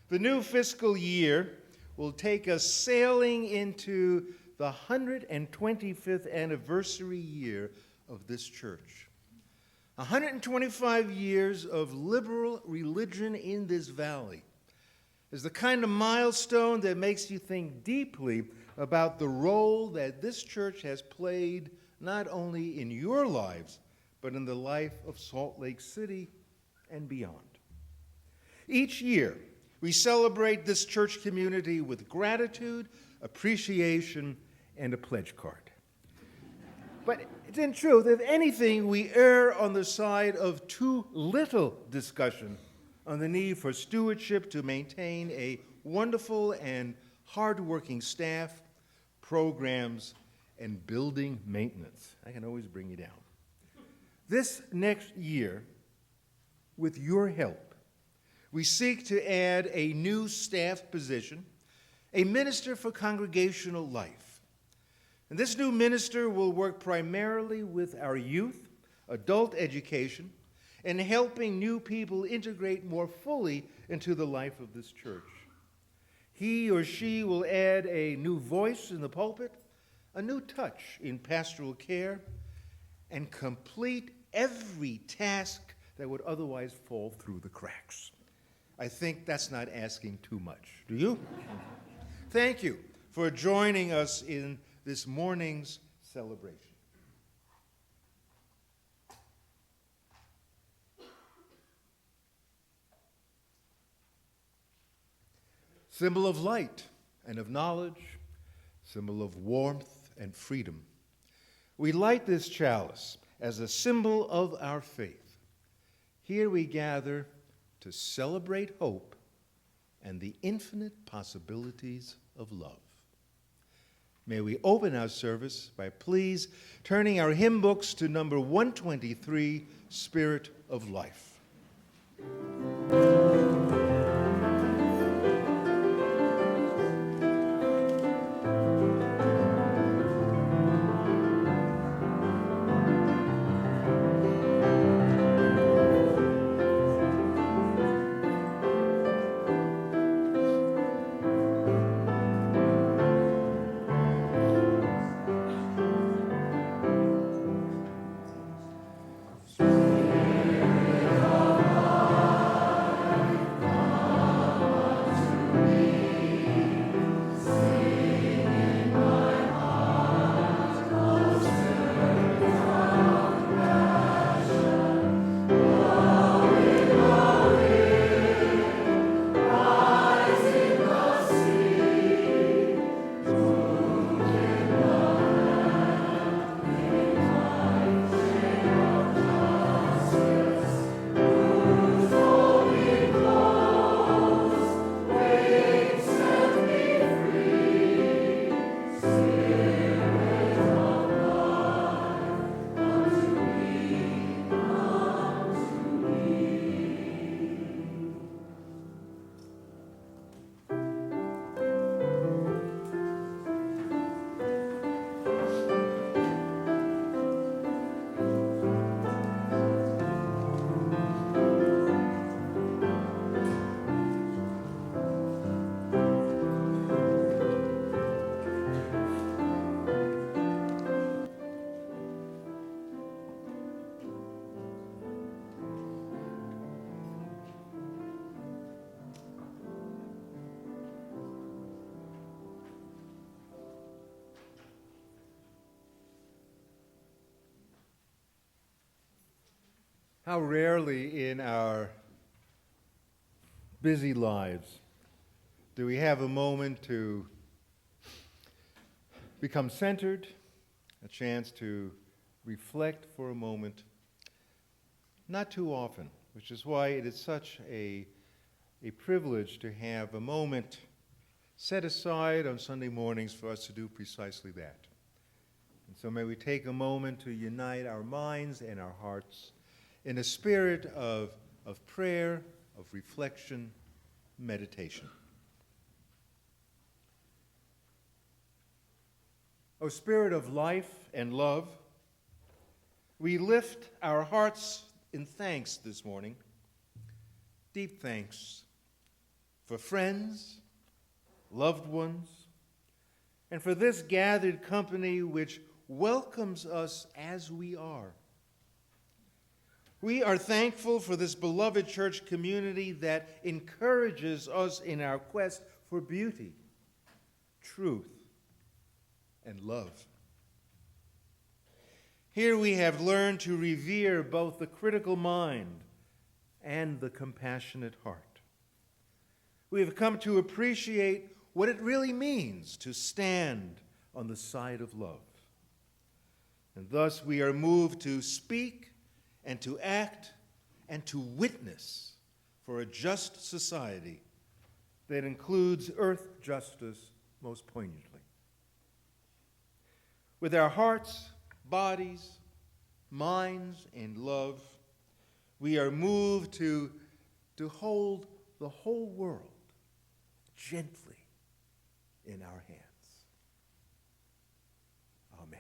The new fiscal year will take us sailing into the 125th anniversary year of this church. 125 years of liberal religion in this valley is the kind of milestone that makes you think deeply about the role that this church has played not only in your lives, but in the life of Salt Lake City and beyond. Each year, we celebrate this church community with gratitude, appreciation, and a pledge card. But in truth, if anything, we err on the side of too little discussion on the need for stewardship to maintain a wonderful and hardworking staff, programs, and building maintenance. I can always bring you down. This next year, with your help, we seek to add a new staff position, a minister for congregational life. And this new minister will work primarily with our youth, adult education, and helping new people integrate more fully into the life of this church. He or she will add a new voice in the pulpit, a new touch in pastoral care, and complete every task that would otherwise fall through the cracks. I think that's not asking too much. Do you? Thank you for joining us in this morning's celebration. Symbol of light and of knowledge, symbol of warmth and freedom. We light this chalice as a symbol of our faith. Here we gather to celebrate hope and the infinite possibilities of love. May we open our service by please turning our hymn books to number 123, Spirit of Life. How rarely in our busy lives do we have a moment to become centered, a chance to reflect for a moment. Not too often, which is why it is such a privilege to have a moment set aside on Sunday mornings for us to do precisely that. And so may we take a moment to unite our minds and our hearts in a spirit of prayer, of reflection, meditation. O Spirit of life and love, we lift our hearts in thanks this morning, deep thanks for friends, loved ones, and for this gathered company which welcomes us as we are. We are thankful for this beloved church community that encourages us in our quest for beauty, truth, and love. Here we have learned to revere both the critical mind and the compassionate heart. We have come to appreciate what it really means to stand on the side of love. And thus we are moved to speak and to act and to witness for a just society that includes earth justice most poignantly. With our hearts, bodies, minds, and love, we are moved to hold the whole world gently in our hands. Amen.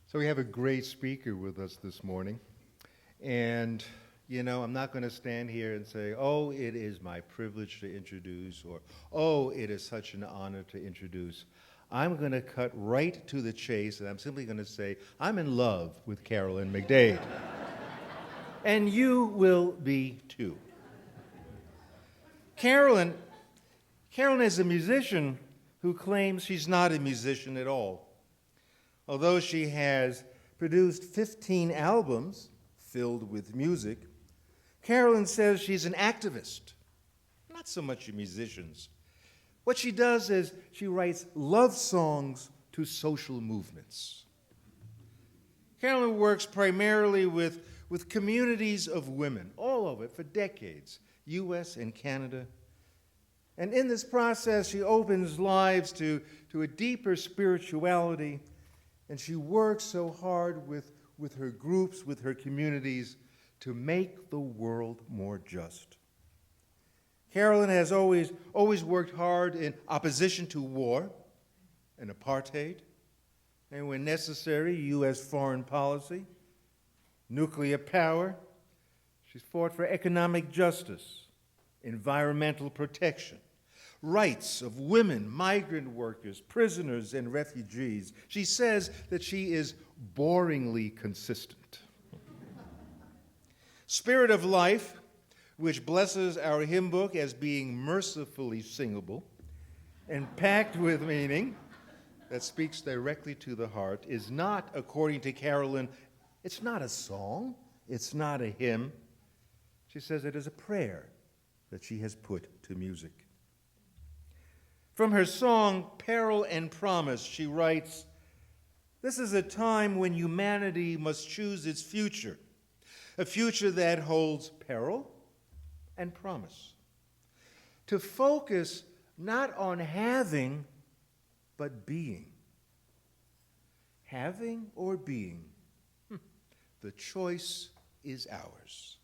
So we have a great speaker with us this morning. And, I'm not going to stand here and say, oh, it is my privilege to introduce, or, oh, it is such an honor to introduce. I'm going to cut right to the chase, and I'm simply going to say, I'm in love with Carolyn McDade. And you will be too. Carolyn is a musician who claims she's not a musician at all. Although she has produced 15 albums filled with music, Carolyn says she's an activist, not so much a musician. What she does is she writes love songs to social movements. Carolyn works primarily with communities of women, all over for decades, U.S. and Canada. And in this process, she opens lives to a deeper spirituality. And she works so hard with her groups, with her communities, to make the world more just. Carolyn has always worked hard in opposition to war and apartheid, and when necessary, U.S. foreign policy, nuclear power. She's fought for economic justice, environmental protection, rights of women, migrant workers, prisoners, and refugees. She says that she is boringly consistent. Spirit of Life, which blesses our hymn book as being mercifully singable and packed with meaning that speaks directly to the heart, is not, according to Carolyn, it's not a song, it's not a hymn. She says it is a prayer that she has put to music. From her song, Peril and Promise, she writes, "This is a time when humanity must choose its future, a future that holds peril and promise. To focus not on having, but being. Having or being, the choice is ours."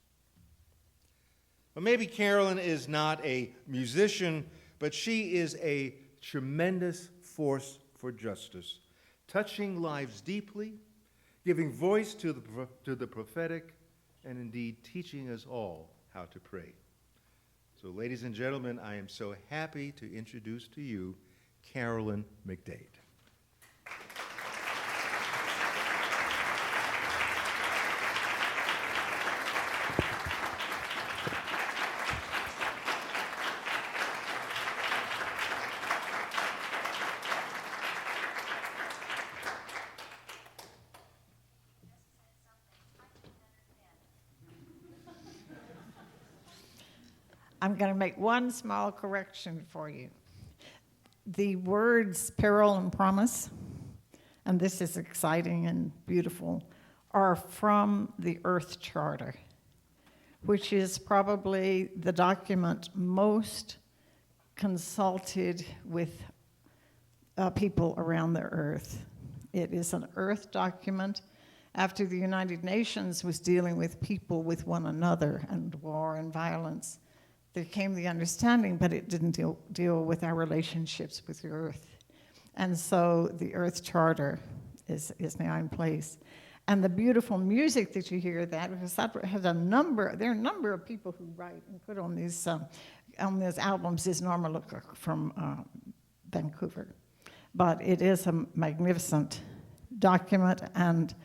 Well, maybe Carolyn is not a musician, but she is a tremendous force for justice, touching lives deeply, giving voice to the prophetic, and indeed teaching us all how to pray. So, ladies and gentlemen, I am so happy to introduce to you Carolyn McDade. I'm going to make one small correction for you. The words peril and promise, and this is exciting and beautiful, are from the Earth Charter, which is probably the document most consulted with people around the earth. It is an earth document after the United Nations was dealing with people with one another and war and violence. There came the understanding, but it didn't deal with our relationships with the earth. And so the Earth Charter is now in place. And the beautiful music that you hear, because that has there are a number of people who write and put on these albums. Is Norma Looker from Vancouver. But it is a magnificent document and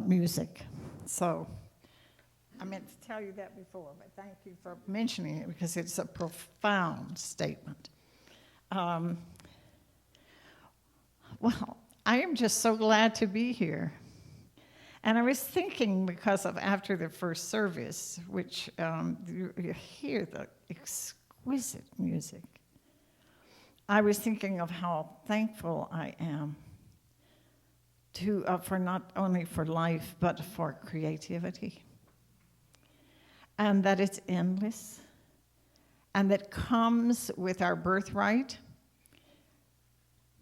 music. So I meant to tell you that before, but thank you for mentioning it because it's a profound statement. Well, I am just so glad to be here. And I was thinking, because of after the first service, which you hear the exquisite music, I was thinking of how thankful I am for not only for life, but for creativity. And that it's endless, and that comes with our birthright.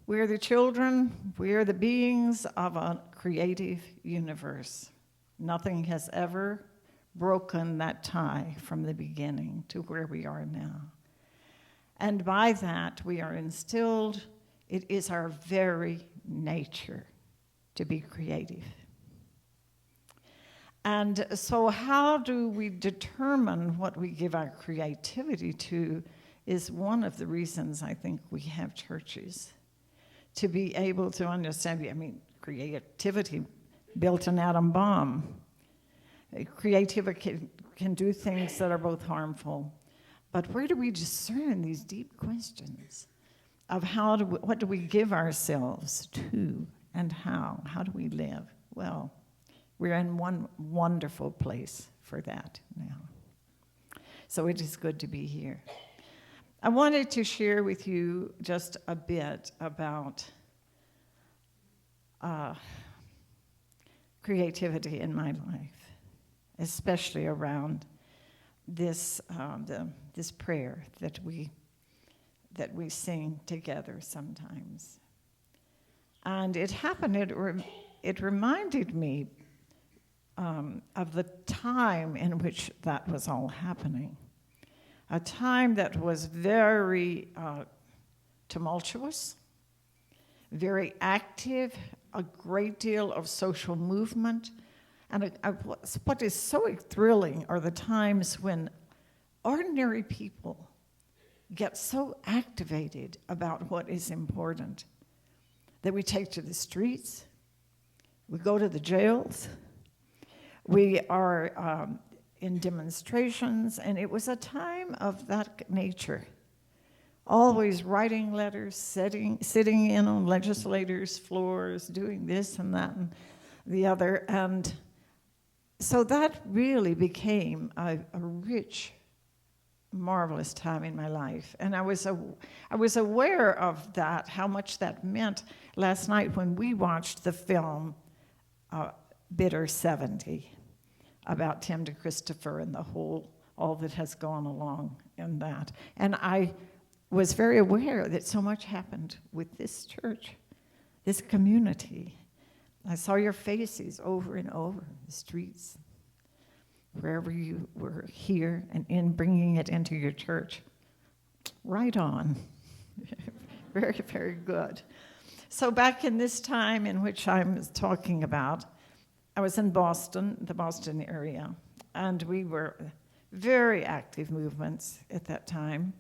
We're the children, we're the beings of a creative universe. Nothing has ever broken that tie from the beginning to where we are now. And by that, we are instilled, it is our very nature to be creative. And so how do we determine what we give our creativity to is one of the reasons I think we have churches, to be able to understand. I mean, creativity built an atom bomb. Creativity can do things that are both harmful. But where do we discern these deep questions of what do we give ourselves to and how? How do we live? Well, we're in one wonderful place for that now. So it is good to be here. I wanted to share with you just a bit about creativity in my life, especially around this this prayer that we sing together sometimes. And it happened. It reminded me of the time in which that was all happening. A time that was very tumultuous, very active, a great deal of social movement. And what is so thrilling are the times when ordinary people get so activated about what is important that we take to the streets, we go to the jails, we are in demonstrations, and it was a time of that nature. Always writing letters, sitting in on legislators' floors, doing this and that and the other. And so that really became a rich, marvelous time in my life. And I was aware of that, how much that meant last night when we watched the film Bitter 70 about Tim de Christopher and all that has gone along in that. And I was very aware that so much happened with this church, this community. I saw your faces over and over in the streets, wherever you were here and in bringing it into your church. Right on. Very, very good. So back in this time in which I'm talking about, I was in Boston, the Boston area, and we were very active movements at that time.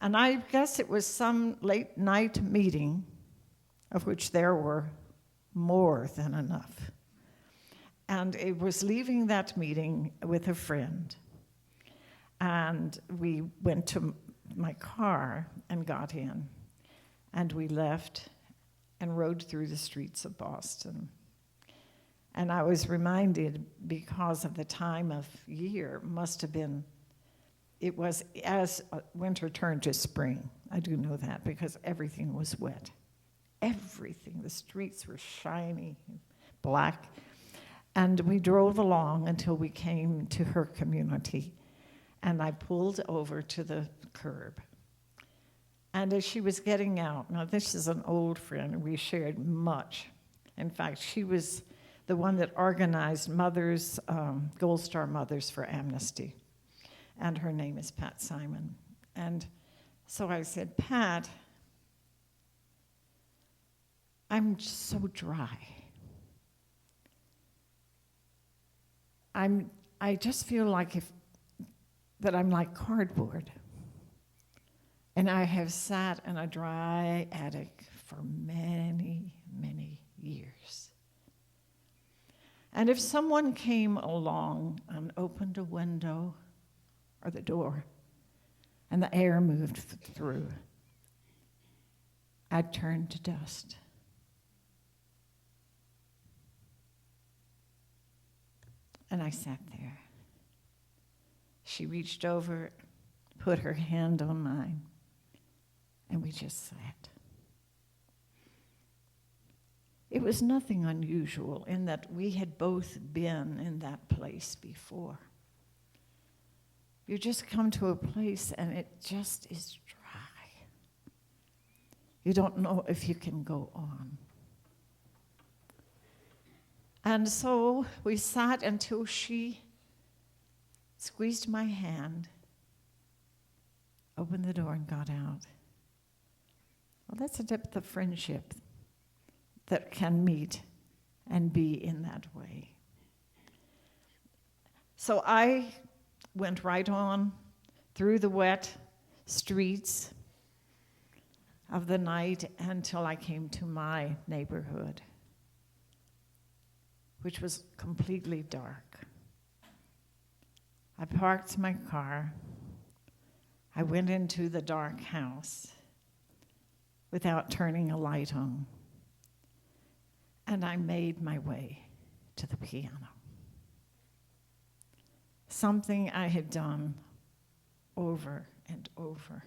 And I guess it was some late night meeting, of which there were more than enough. And it was leaving that meeting with a friend. And we went to my car and got in. And we left and rode through the streets of Boston. And I was reminded, because of the time of year, must have been, it was as winter turned to spring. I do know that because everything was wet. Everything. The streets were shiny, black. And we drove along until we came to her community. And I pulled over to the curb. And as she was getting out, now this is an old friend, we shared much. In fact, she was the one that organized Mothers, Gold Star Mothers for Amnesty. And her name is Pat Simon. And so I said, Pat, I'm so dry. I just feel like that I'm like cardboard. And I have sat in a dry attic for many, many years. And if someone came along and opened a window or the door and the air moved through, I'd turn to dust. And I sat there. She reached over, put her hand on mine, and we just sat. It was nothing unusual in that we had both been in that place before. You just come to a place and it just is dry. You don't know if you can go on. And so we sat until she squeezed my hand, opened the door, and got out. Well, that's a depth of friendship that can meet and be in that way. So I went right on through the wet streets of the night until I came to my neighborhood, which was completely dark. I parked my car. I went into the dark house without turning a light on. And I made my way to the piano. Something I had done over and over.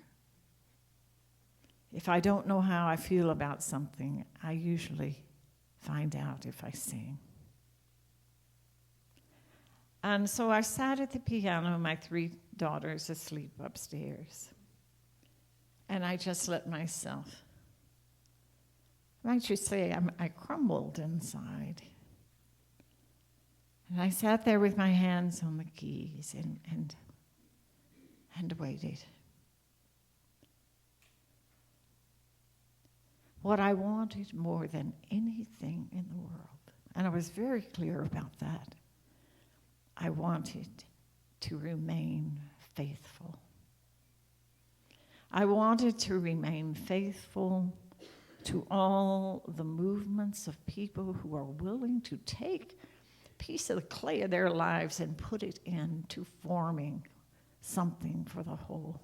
If I don't know how I feel about something, I usually find out if I sing. And so I sat at the piano, my 3 daughters asleep upstairs. And I just let myself, might you say, I crumbled inside. And I sat there with my hands on the keys and waited. What I wanted more than anything in the world, and I was very clear about that, I wanted to remain faithful. I wanted to remain faithful to all the movements of people who are willing to take piece of the clay of their lives and put it into forming something for the whole.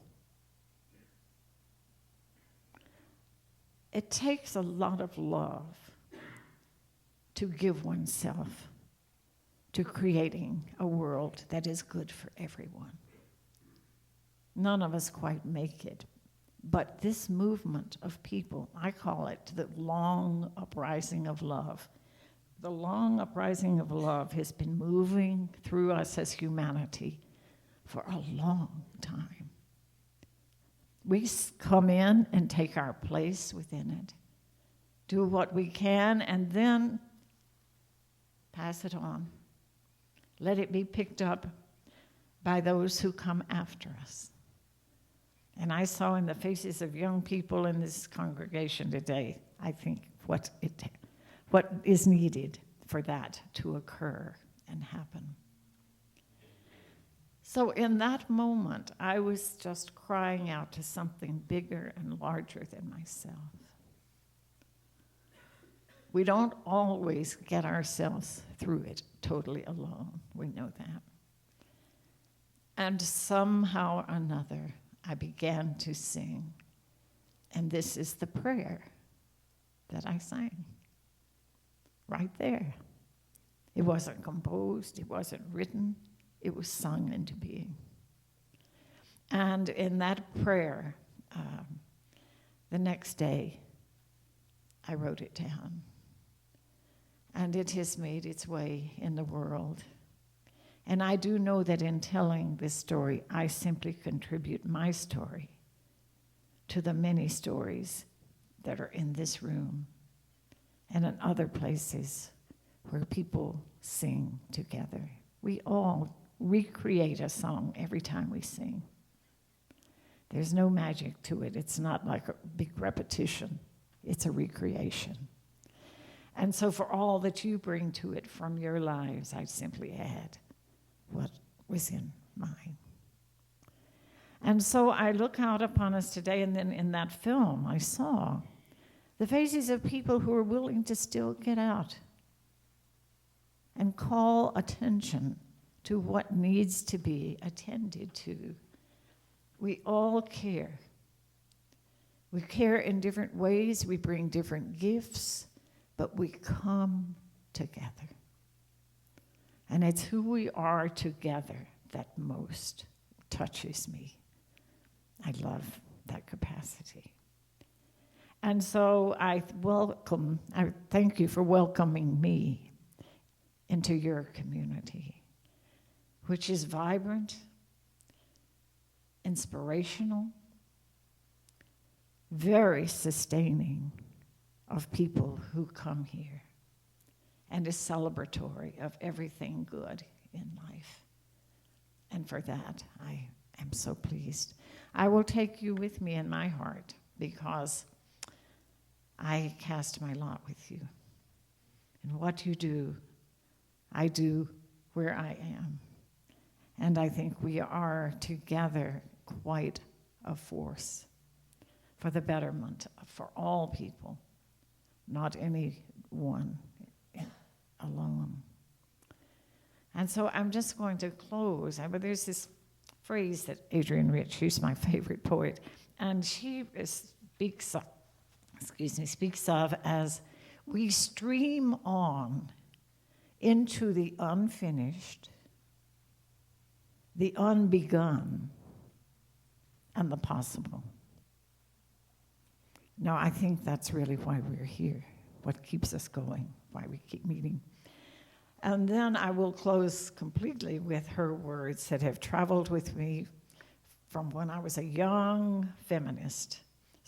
It takes a lot of love to give oneself to creating a world that is good for everyone. None of us quite make it, but this movement of people, I call it the long uprising of love. The long uprising of love has been moving through us as humanity for a long time. We come in and take our place within it, do what we can, and then pass it on. Let it be picked up by those who come after us. And I saw in the faces of young people in this congregation today, I think, what is needed for that to occur and happen. So in that moment, I was just crying out to something bigger and larger than myself. We don't always get ourselves through it totally alone. We know that. And somehow or another, I began to sing. And this is the prayer that I sang. Right there. It wasn't composed, it wasn't written, it was sung into being. And in that prayer, the next day, I wrote it down. And it has made its way in the world. And I do know that in telling this story, I simply contribute my story to the many stories that are in this room and in other places where people sing together. We all recreate a song every time we sing. There's no magic to it. It's not like a big repetition. It's a recreation. And so for all that you bring to it from your lives, I simply add what was in mine. And so I look out upon us today, and then in that film I saw the faces of people who are willing to still get out and call attention to what needs to be attended to. We all care. We care in different ways. We bring different gifts, but we come together. And it's who we are together that most touches me. I love that capacity. And so I thank you for welcoming me into your community, which is vibrant, inspirational, very sustaining of people who come here, and is celebratory of everything good in life. And for that, I am so pleased. I will take you with me in my heart because I cast my lot with you. And what you do, I do where I am. And I think we are together quite a force for the betterment for all people, not any one alone. And so I'm just going to close. There's this phrase that Adrienne Rich, who's my favorite poet, and she speaks of as we stream on into the unfinished, the unbegun, and the possible. Now, I think that's really why we're here, what keeps us going, why we keep meeting. And then I will close completely with her words that have traveled with me from when I was a young feminist,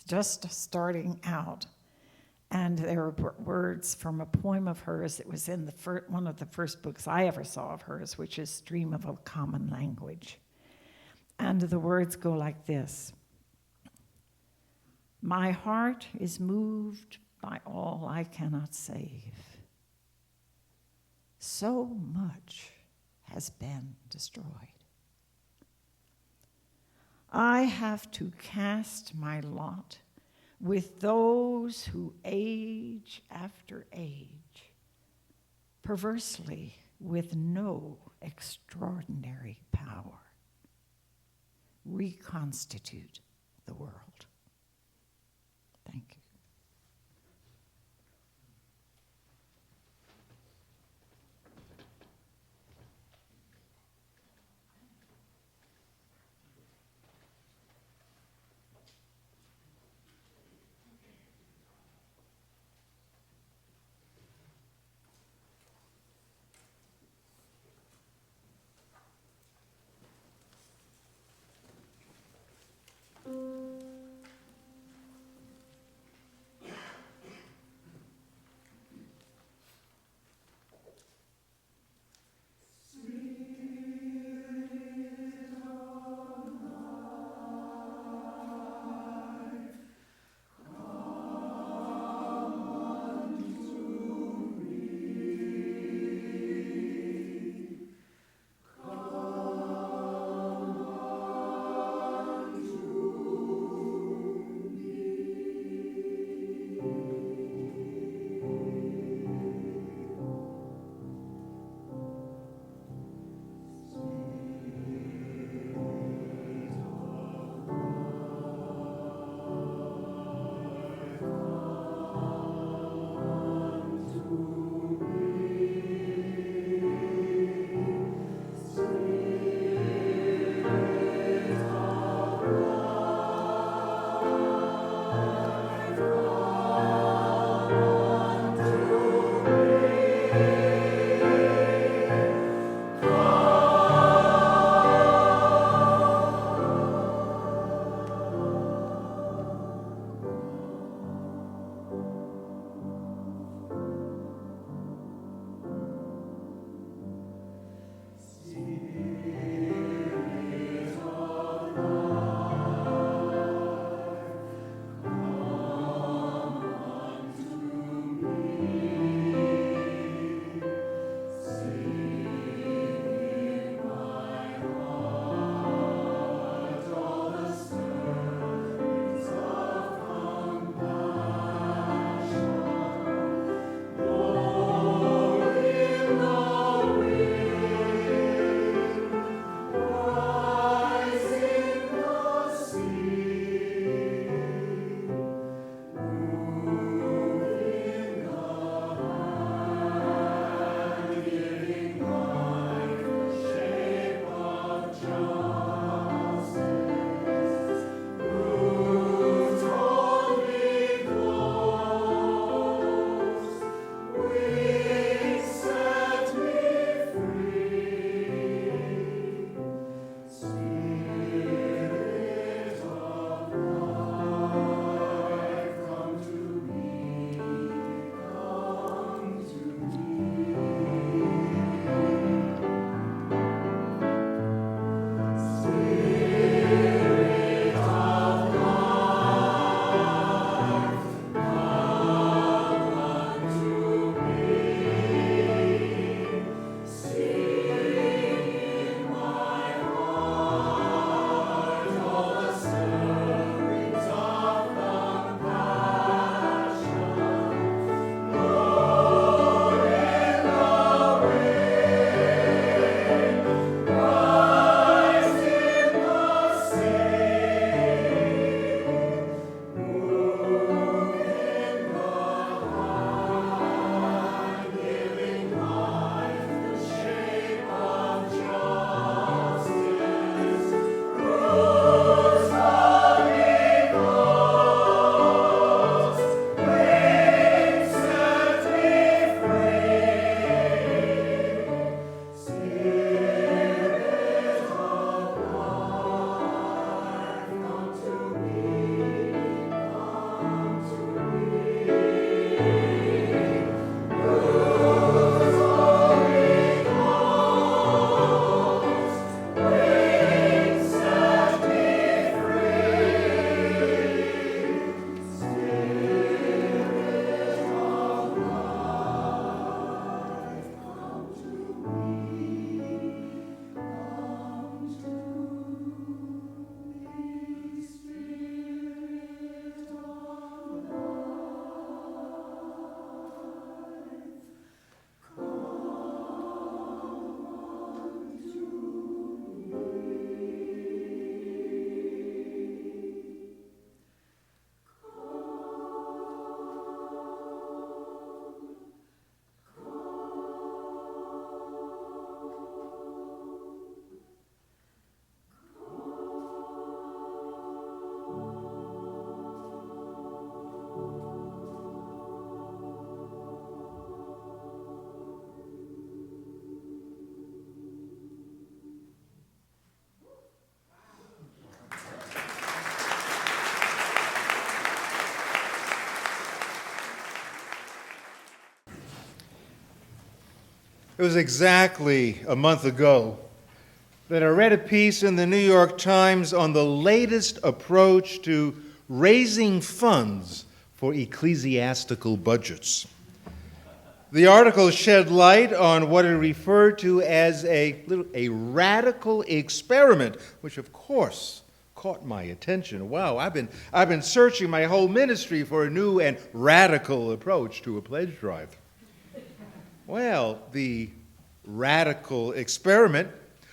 just starting out. And there are words from a poem of hers that was in one of the first books I ever saw of hers, which is Stream of a Common Language. And the words go like this: my heart is moved by all I cannot save. So much has been destroyed. I have to cast my lot with those who age after age perversely with no extraordinary power, reconstitute the world. Thank you. It was exactly a month ago that I read a piece in the New York Times on the latest approach to raising funds for ecclesiastical budgets. The article shed light on what it referred to as a radical experiment, which of course caught my attention. Wow, I've been searching my whole ministry for a new and radical approach to a pledge drive. Well, the radical experiment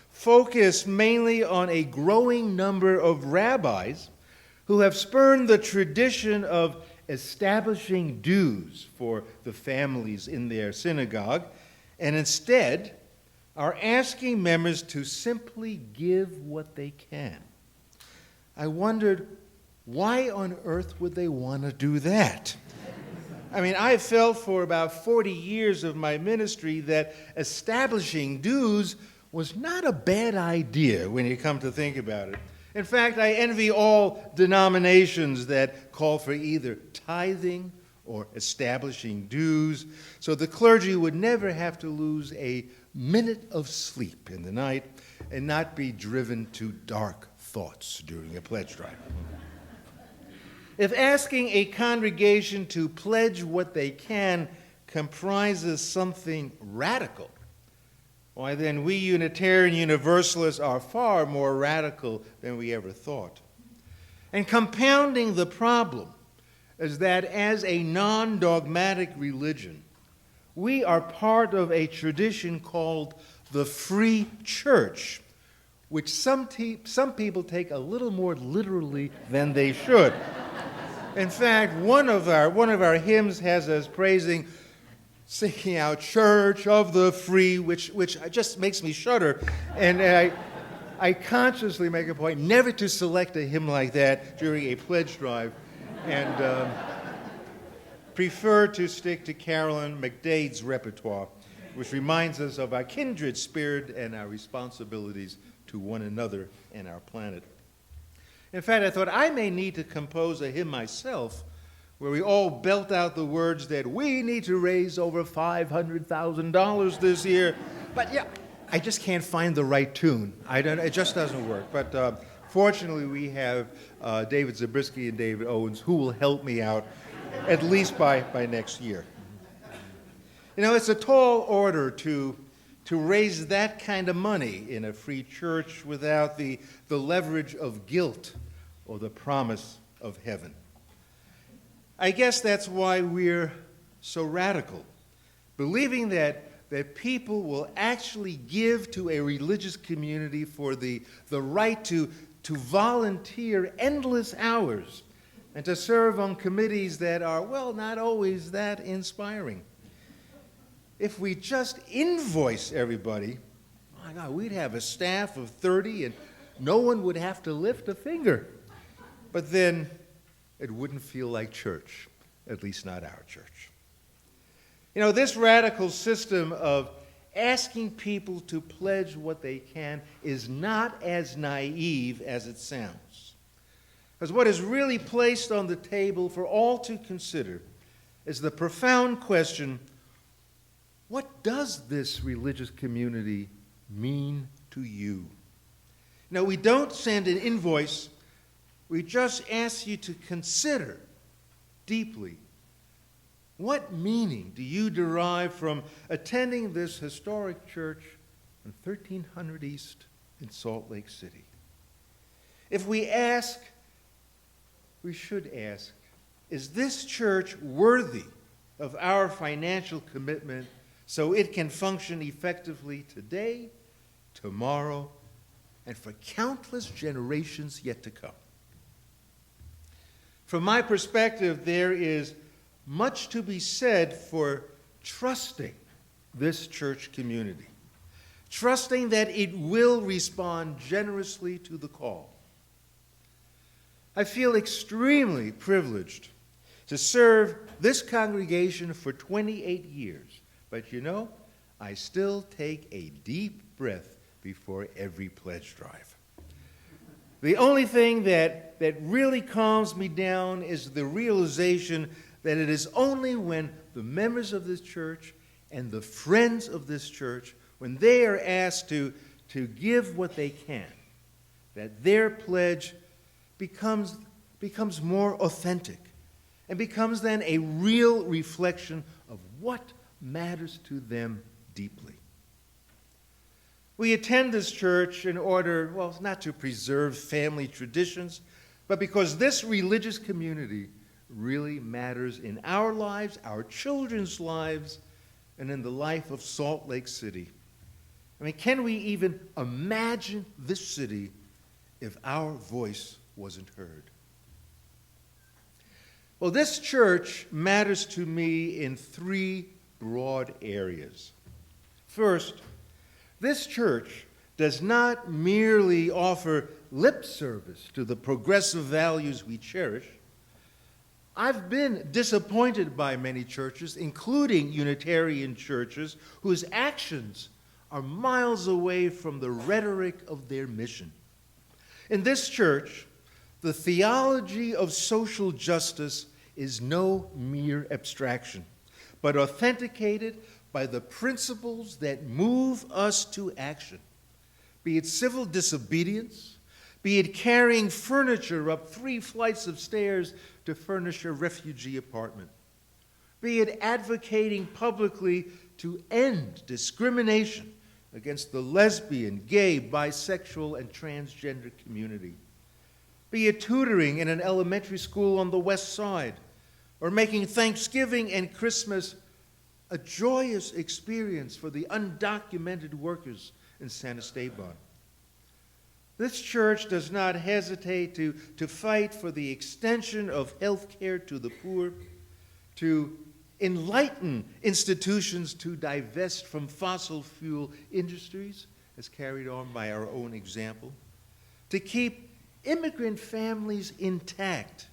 focused mainly on a growing number of rabbis who have spurned the tradition of establishing dues for the families in their synagogue, and instead are asking members to simply give what they can. I wondered, why on earth would they want to do that? I mean, I felt for about 40 years of my ministry that establishing dues was not a bad idea when you come to think about it. In fact, I envy all denominations that call for either tithing or establishing dues, so the clergy would never have to lose a minute of sleep in the night and not be driven to dark thoughts during a pledge drive. If asking a congregation to pledge what they can comprises something radical, why then we Unitarian Universalists are far more radical than we ever thought. And compounding the problem is that as a non-dogmatic religion, we are part of a tradition called the Free Church, which some people take a little more literally than they should. In fact, one of our hymns has us singing out "Church of the Free," which just makes me shudder. And I consciously make a point never to select a hymn like that during a pledge drive, and prefer to stick to Carolyn McDade's repertoire, which reminds us of our kindred spirit and our responsibilities to one another and our planet. In fact, I thought I may need to compose a hymn myself where we all belt out the words that we need to raise over $500,000 this year. But yeah, I just can't find the right tune. It just doesn't work. But fortunately, we have David Zabriskie and David Owens who will help me out at least by next year. You know, it's a tall order to raise that kind of money in a free church without the leverage of guilt or the promise of heaven. I guess that's why we're so radical, believing that people will actually give to a religious community for the right to volunteer endless hours and to serve on committees that are, well, not always that inspiring. If we just invoice everybody, my God, we'd have a staff of 30 and no one would have to lift a finger. But then it wouldn't feel like church, at least not our church. You know, this radical system of asking people to pledge what they can is not as naive as it sounds. Because what is really placed on the table for all to consider is the profound question, what does this religious community mean to you? Now, we don't send an invoice. We just ask you to consider deeply, what meaning do you derive from attending this historic church on 1300 East in Salt Lake City? If we ask, we should ask, is this church worthy of our financial commitment so it can function effectively today, tomorrow, and for countless generations yet to come? From my perspective, there is much to be said for trusting this church community, trusting that it will respond generously to the call. I feel extremely privileged to serve this congregation for 28 years, but you know, I still take a deep breath before every pledge drive. The only thing that really calms me down is the realization that it is only when the members of this church and the friends of this church, when they are asked to give what they can, that their pledge becomes more authentic and becomes then a real reflection of what matters to them deeply. We attend this church in order, well, not to preserve family traditions, but because this religious community really matters in our lives, our children's lives, and in the life of Salt Lake City. I mean, can we even imagine this city if our voice wasn't heard? Well, this church matters to me in three broad areas. First, this church does not merely offer lip service to the progressive values we cherish. I've been disappointed by many churches, including Unitarian churches, whose actions are miles away from the rhetoric of their mission. In this church, the theology of social justice is no mere abstraction, but authenticated by the principles that move us to action, be it civil disobedience, be it carrying furniture up 3 flights of stairs to furnish a refugee apartment, be it advocating publicly to end discrimination against the lesbian, gay, bisexual, and transgender community, be it tutoring in an elementary school on the West Side, or making Thanksgiving and Christmas a joyous experience for the undocumented workers in San Esteban. This church does not hesitate to fight for the extension of health care to the poor, to enlighten institutions to divest from fossil fuel industries, as carried on by our own example, to keep immigrant families intact,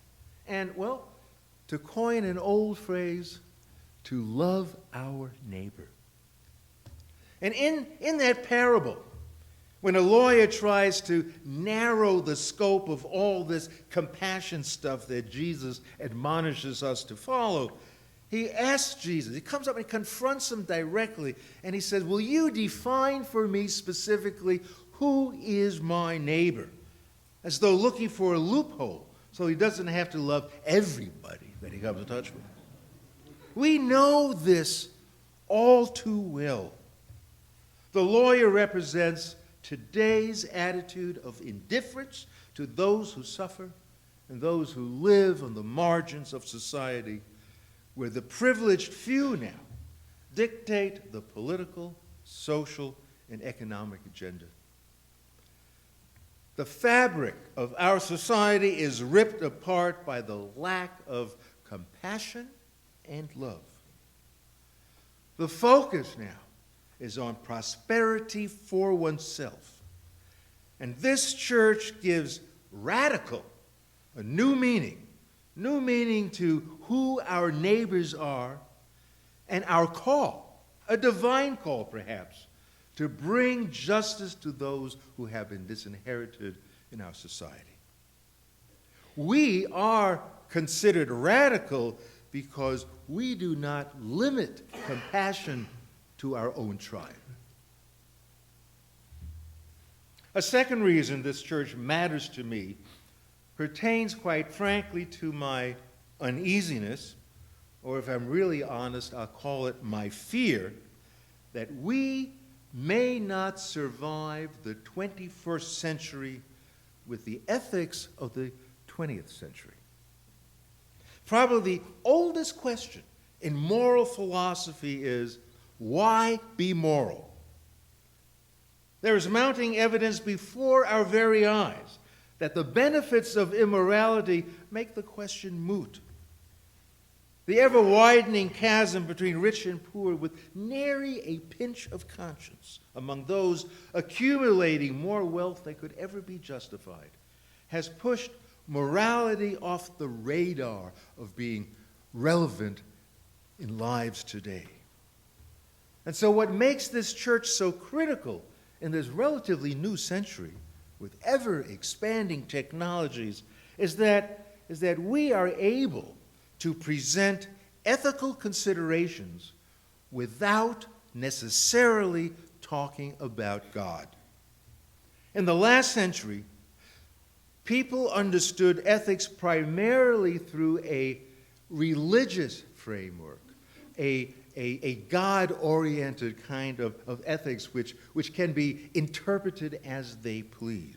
and, well, to coin an old phrase, to love our neighbor. And in that parable, when a lawyer tries to narrow the scope of all this compassion stuff that Jesus admonishes us to follow, he asks Jesus, he comes up and confronts him directly, and he says, will you define for me specifically who is my neighbor? As though looking for a loophole so he doesn't have to love everybody that he comes in touch with. We know this all too well. The lawyer represents today's attitude of indifference to those who suffer and those who live on the margins of society, where the privileged few now dictate the political, social, and economic agenda. The fabric of our society is ripped apart by the lack of compassion and love. The focus now is on prosperity for oneself. And this church gives radical, a new meaning to who our neighbors are, and our call, a divine call perhaps, to bring justice to those who have been disinherited in our society. We are considered radical because we do not limit compassion to our own tribe. A second reason this church matters to me pertains, quite frankly, to my uneasiness, or if I'm really honest, I'll call it my fear, that we may not survive the 21st century with the ethics of the 20th century. Probably the oldest question in moral philosophy is, why be moral? There is mounting evidence before our very eyes that the benefits of immorality make the question moot. The ever-widening chasm between rich and poor, with nary a pinch of conscience among those accumulating more wealth than could ever be justified, has pushed morality off the radar of being relevant in lives today. And so what makes this church so critical in this relatively new century, with ever-expanding technologies, is that we are able to present ethical considerations without necessarily talking about God. In the last century, people understood ethics primarily through a religious framework, a God-oriented kind of ethics which can be interpreted as they please.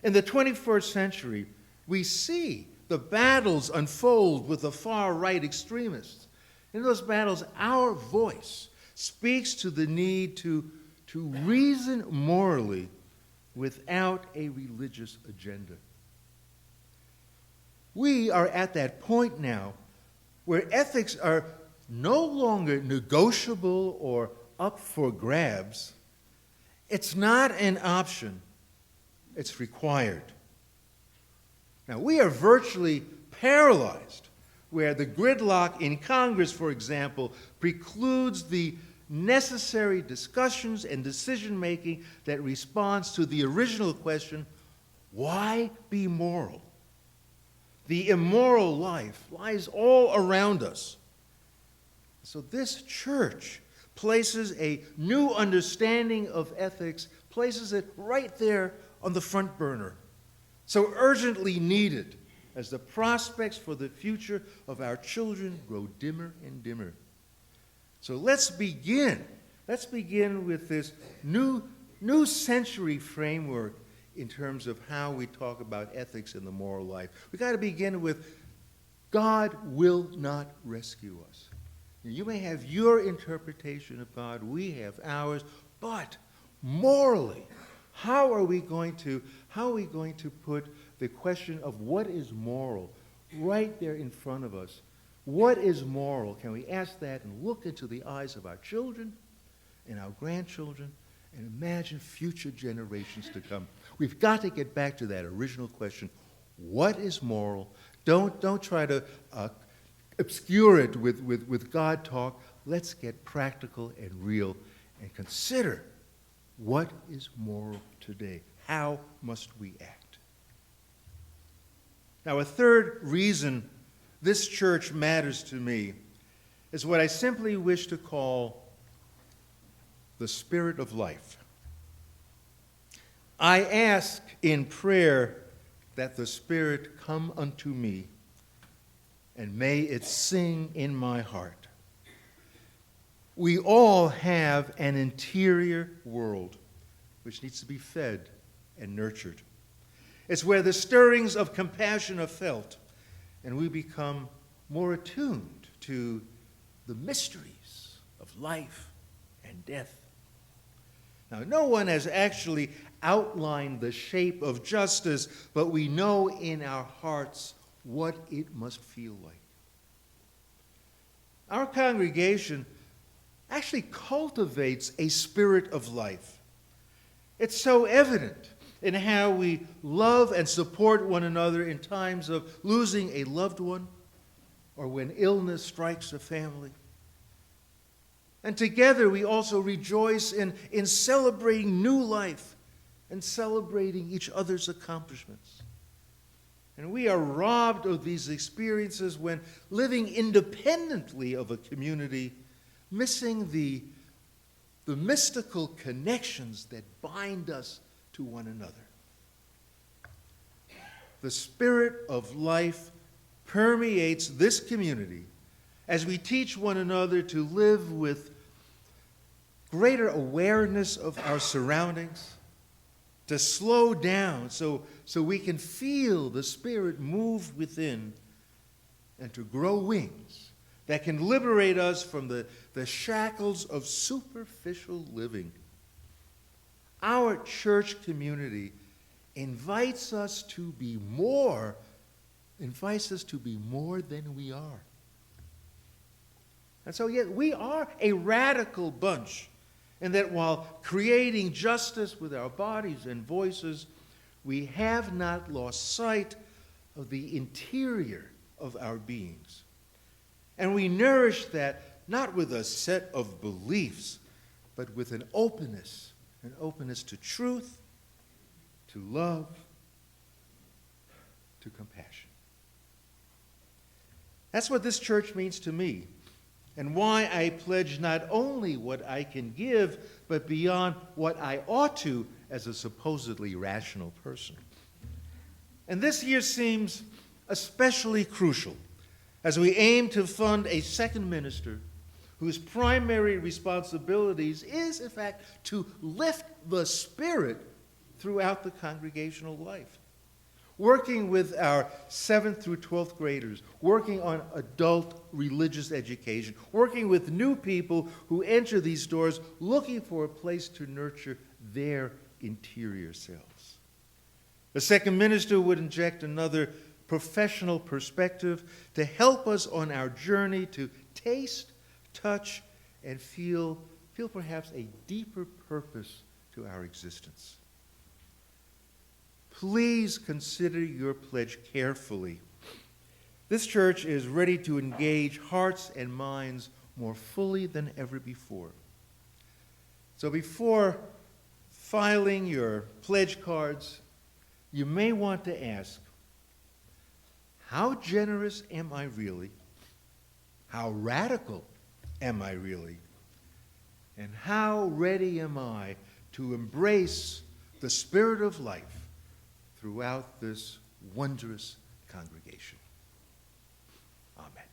In the 21st century, we see the battles unfold with the far-right extremists. In those battles, our voice speaks to the need to reason morally without a religious agenda. We are at that point now where ethics are no longer negotiable or up for grabs. It's not an option, it's required. Now, we are virtually paralyzed where the gridlock in Congress, for example, precludes the necessary discussions and decision-making that responds to the original question, why be moral? The immoral life lies all around us. So this church places a new understanding of ethics, places it right there on the front burner, so urgently needed as the prospects for the future of our children grow dimmer and dimmer. So let's begin with this new century framework in terms of how we talk about ethics in the moral life. We've got to begin with God will not rescue us. You may have your interpretation of God, we have ours, but morally, how are we going to put the question of what is moral right there in front of us? What is moral? Can we ask that and look into the eyes of our children and our grandchildren and imagine future generations to come? We've got to get back to that original question. What is moral? Don't try to obscure it with God talk. Let's get practical and real and consider what is moral today. How must we act? Now, a third reason this church matters to me is what I simply wish to call the spirit of life. I ask in prayer that the Spirit come unto me, and may it sing in my heart. We all have an interior world which needs to be fed and nurtured. It's where the stirrings of compassion are felt, and we become more attuned to the mysteries of life and death. Now, no one has actually outlined the shape of justice, but we know in our hearts what it must feel like. Our congregation actually cultivates a spirit of life. It's so evident in how we love and support one another in times of losing a loved one or when illness strikes a family. And together we also rejoice in celebrating new life and celebrating each other's accomplishments. And we are robbed of these experiences when living independently of a community, missing the mystical connections that bind us to one another. The spirit of life permeates this community as we teach one another to live with greater awareness of our surroundings, to slow down so we can feel the Spirit move within, and to grow wings that can liberate us from the shackles of superficial living. Our church community invites us to be more than we are. And so, yet, we are a radical bunch in that while creating justice with our bodies and voices, we have not lost sight of the interior of our beings. And we nourish that not with a set of beliefs, but with an openness to truth, to love, to compassion. That's what this church means to me. and why I pledge not only what I can give, but beyond what I ought to as a supposedly rational person. And this year seems especially crucial as we aim to fund a second minister whose primary responsibilities is, in fact, to lift the spirit throughout the congregational life. Working with our 7th through 12th graders, working on adult religious education, working with new people who enter these doors looking for a place to nurture their interior selves. The second minister would inject another professional perspective to help us on our journey to taste, touch, and feel perhaps a deeper purpose to our existence. Please consider your pledge carefully. This church is ready to engage hearts and minds more fully than ever before. So before filing your pledge cards, you may want to ask, how generous am I really? How radical am I really? And how ready am I to embrace the spirit of life throughout this wondrous congregation? Amen.